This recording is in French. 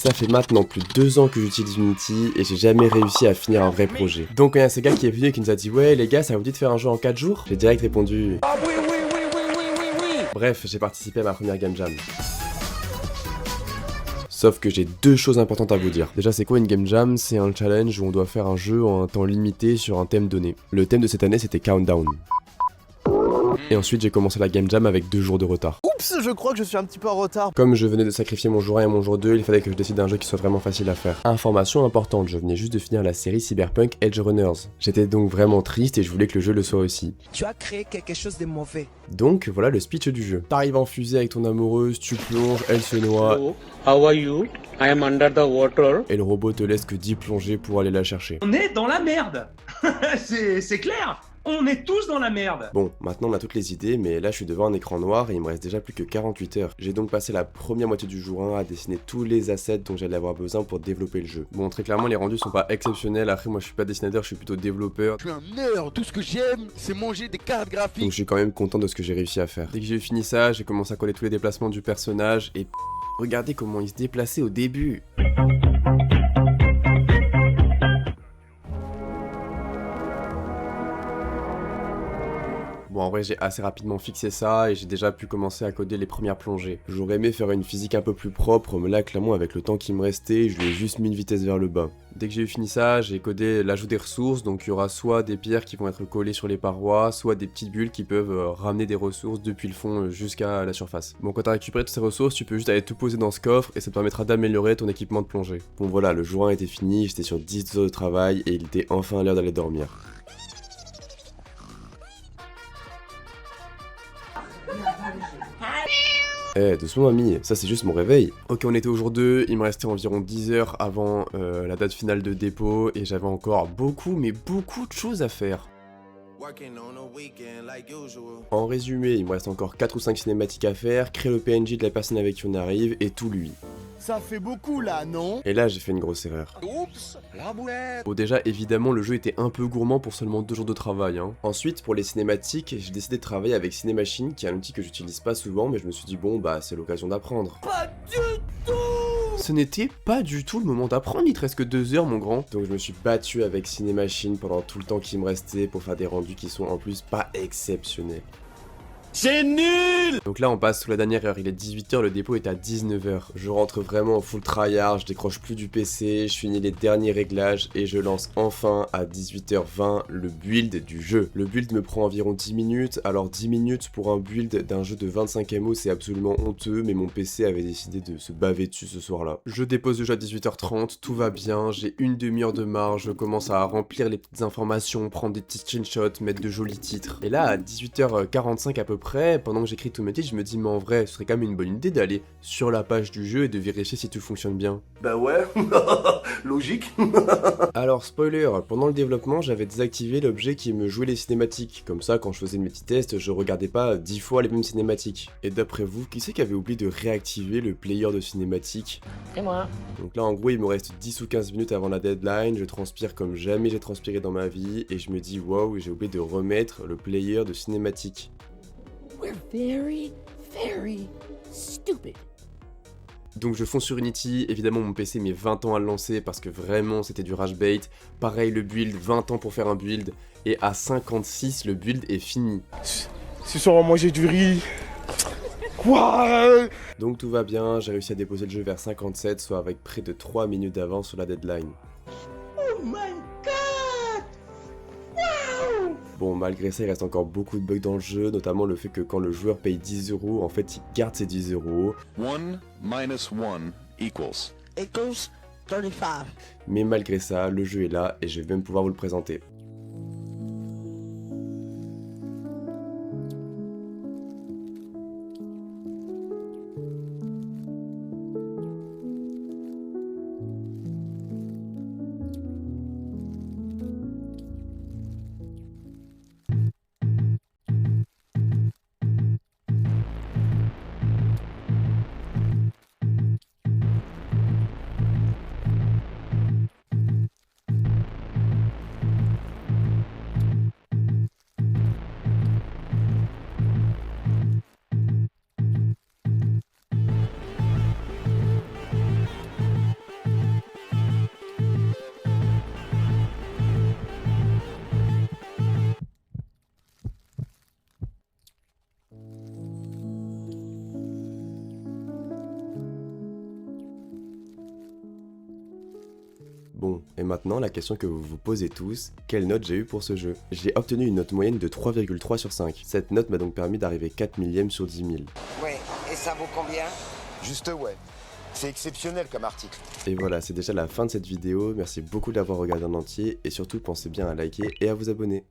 Ça fait maintenant plus de 2 ans que j'utilise Unity et j'ai jamais réussi à finir un vrai projet. Donc quand il y a ce gars qui est venu et qui nous a dit ouais les gars ça vous dit de faire un jeu en 4 jours, j'ai direct répondu ah oui. Bref, j'ai participé à ma première game jam. Sauf que j'ai 2 choses importantes à vous dire. Déjà, c'est quoi une game jam? C'est un challenge où on doit faire un jeu en un temps limité sur un thème donné. Le thème de cette année, c'était Countdown. Et ensuite, j'ai commencé la game jam avec 2 jours de retard. Oups, je crois que je suis un petit peu en retard. Comme je venais de sacrifier mon jour 1 et mon jour 2, il fallait que je décide un jeu qui soit vraiment facile à faire. Information importante, je venais juste de finir la série Cyberpunk Edge Runners. J'étais donc vraiment triste et je voulais que le jeu le soit aussi. Tu as créé quelque chose de mauvais. Donc voilà le speech du jeu. T'arrives en fusée avec ton amoureuse, tu plonges, elle se noie. Hello, how are you? I am under the water. Et le robot te laisse que 10 plongées pour aller la chercher. On est dans la merde. C'est clair. On est tous dans la merde. Bon, maintenant on a toutes les idées, mais là je suis devant un écran noir et il me reste déjà plus que 48 heures. J'ai donc passé la première moitié du jour 1 à dessiner tous les assets dont j'allais avoir besoin pour développer le jeu. Bon, très clairement les rendus sont pas exceptionnels, après moi je suis pas dessinateur, je suis plutôt développeur. Je suis un nerd, tout ce que j'aime c'est manger des cartes graphiques. Donc je suis quand même content de ce que j'ai réussi à faire. Dès que j'ai fini ça, j'ai commencé à coller tous les déplacements du personnage et regardez comment il se déplaçait au début. Bon, en vrai, j'ai assez rapidement fixé ça et j'ai déjà pu commencer à coder les premières plongées. J'aurais aimé faire une physique un peu plus propre, mais là, clairement, avec le temps qui me restait, je lui ai juste mis une vitesse vers le bas. Dès que j'ai eu fini ça, j'ai codé l'ajout des ressources, donc il y aura soit des pierres qui vont être collées sur les parois, soit des petites bulles qui peuvent ramener des ressources depuis le fond jusqu'à la surface. Bon, quand t'as récupéré toutes ces ressources, tu peux juste aller tout poser dans ce coffre et ça te permettra d'améliorer ton équipement de plongée. Bon voilà, le jour 1 était fini, j'étais sur 10 heures de travail et il était enfin l'heure d'aller dormir. Eh, doucement mamie, ça c'est juste mon réveil. Ok, on était au jour 2, il me restait environ 10 heures avant la date finale de dépôt et j'avais encore beaucoup, mais beaucoup de choses à faire. En résumé, il me reste encore 4 ou 5 cinématiques à faire, créer le PNJ de la personne avec qui on arrive et tout lui. Ça fait beaucoup là, non? Et là, j'ai fait une grosse erreur. Oups, la boulette. Bon déjà, évidemment, le jeu était un peu gourmand pour seulement 2 jours de travail. Ensuite, pour les cinématiques, j'ai décidé de travailler avec Cinemachine, qui est un outil que j'utilise pas souvent, mais je me suis dit bon, bah c'est l'occasion d'apprendre. Pas du tout. Ce n'était pas du tout le moment d'apprendre, il te reste que 2 heures mon grand. Donc je me suis battu avec Cinemachine pendant tout le temps qui me restait pour faire des rendus qui sont en plus pas exceptionnels. C'est nul. Donc là on passe sous la dernière heure, il est 18h, le dépôt est à 19h. Je rentre vraiment en full tryhard, je décroche plus du PC, je finis les derniers réglages et je lance enfin à 18h20 le build du jeu. Le build me prend environ 10 minutes, alors 10 minutes pour un build d'un jeu de 25 MO c'est absolument honteux, mais mon PC avait décidé de se baver dessus ce soir-là. Je dépose le jeu à 18h30, tout va bien, j'ai une demi-heure de marge, je commence à remplir les petites informations, prendre des petits screenshots, mettre de jolis titres. Et là à 18h45 à peu près, pendant que j'écris tous mes titres, je me dis mais en vrai, ce serait quand même une bonne idée d'aller sur la page du jeu et de vérifier si tout fonctionne bien. Bah ouais, logique. Alors spoiler, pendant le développement, j'avais désactivé l'objet qui me jouait les cinématiques. Comme ça, quand je faisais mes petits tests, je regardais pas 10 fois les mêmes cinématiques. Et d'après vous, qui c'est qui avait oublié de réactiver le player de cinématiques? C'est moi. Donc là, en gros, il me reste 10 ou 15 minutes avant la deadline, je transpire comme jamais j'ai transpiré dans ma vie, et je me dis waouh, j'ai oublié de remettre le player de cinématiques. We're very, very stupid. Donc je fonce sur Unity, évidemment mon PC met 20 ans à le lancer parce que vraiment c'était du rage bait. Pareil le build, 20 ans pour faire un build, et à 56 le build est fini. Ce soir on va manger du riz. Quoi? Donc tout va bien, j'ai réussi à déposer le jeu vers 57, soit avec près de 3 minutes d'avance sur la deadline. Oh my god. Wow. Bon, malgré ça, il reste encore beaucoup de bugs dans le jeu, notamment le fait que quand le joueur paye 10 €, en fait, il garde ses 10 €. 1 minus 1 equals. Equals 35. Mais malgré ça, le jeu est là et je vais même pouvoir vous le présenter. Bon, et maintenant la question que vous vous posez tous, quelle note j'ai eu pour ce jeu? J'ai obtenu une note moyenne de 3,3 sur 5. Cette note m'a donc permis d'arriver 4 millièmes sur 10 000. Ouais, et ça vaut combien? Juste ouais. C'est exceptionnel comme article. Et voilà, c'est déjà la fin de cette vidéo, merci beaucoup de l'avoir regardé en entier, et surtout pensez bien à liker et à vous abonner.